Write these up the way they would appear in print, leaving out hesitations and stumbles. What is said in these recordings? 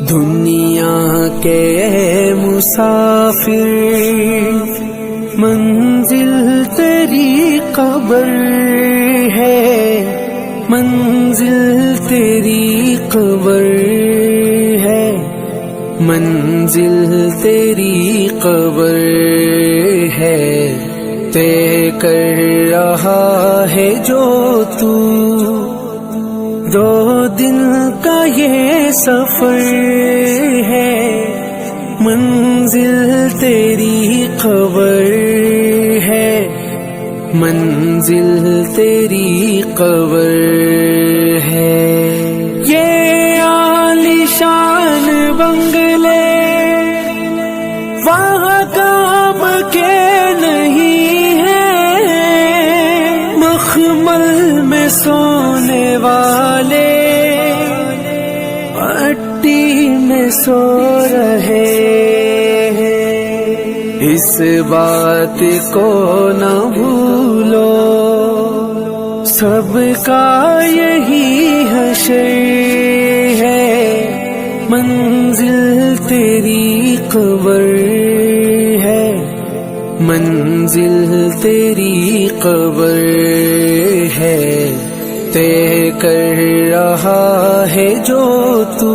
دنیا کے مسافر منزل تیری قبر ہے، منزل تیری قبر ہے، منزل تیری قبر ہے۔ طے کر رہا ہے جو تو دو دن کا یہ سفر ہے، منزل تیری قبر ہے، منزل تیری قبر ہے۔ یہ عالیشان بنگلے وہاں کام کے نہیں ہیں، مخمل میں سونے والے مٹی میں سو رہے ہیں۔ اس بات کو نہ بھولو، سب کا یہی حشر ہے، منزل تیری قبر ہے، منزل تیری قبر ہے۔ طے کر رہا ہے جو تو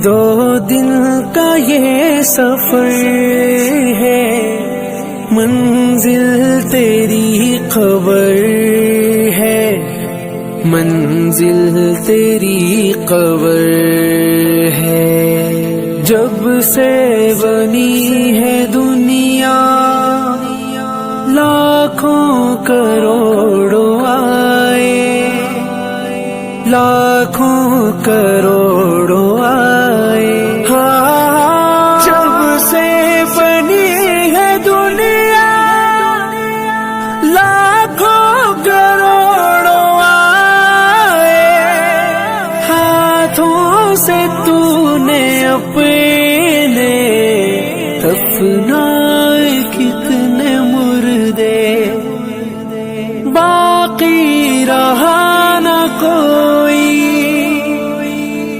دو دن کا یہ سفر ہے، منزل تیری قبر ہے، منزل تیری قبر ہے۔ جب سے بنی ہے دنیا لاکھوں کروڑوں آئے، لاکھوں کروڑوں آئے، ہاں جب سے بنی ہے دنیا لاکھوں کروڑوں آئے، ہاتھوں سے تو نے اپنے دفنائے کتنے مردے، باقی رہا نہ کوئی،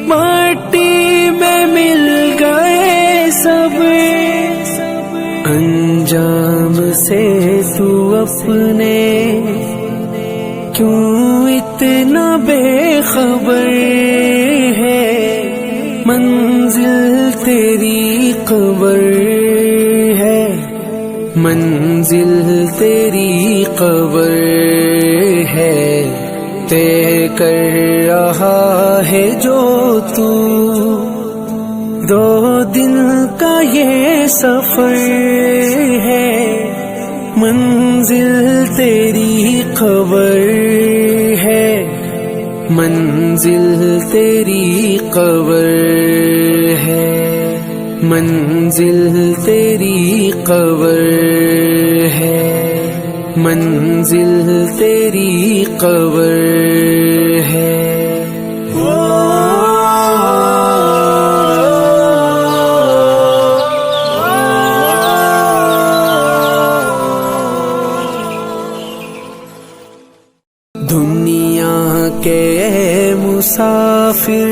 مٹی میں مل گئے سب، انجام سے تو اپنے کیوں اتنا بے خبر ہے، منزل تیری قبر ہے، منزل تیری قبر ہے۔ طے کر رہا ہے جو تو دو دن کا یہ سفر ہے، منزل تیری قبر ہے، منزل تیری قبر ہے، منزل تیری قبر ہے، منزل تیری قبر ہے۔ دنیا کے مسافر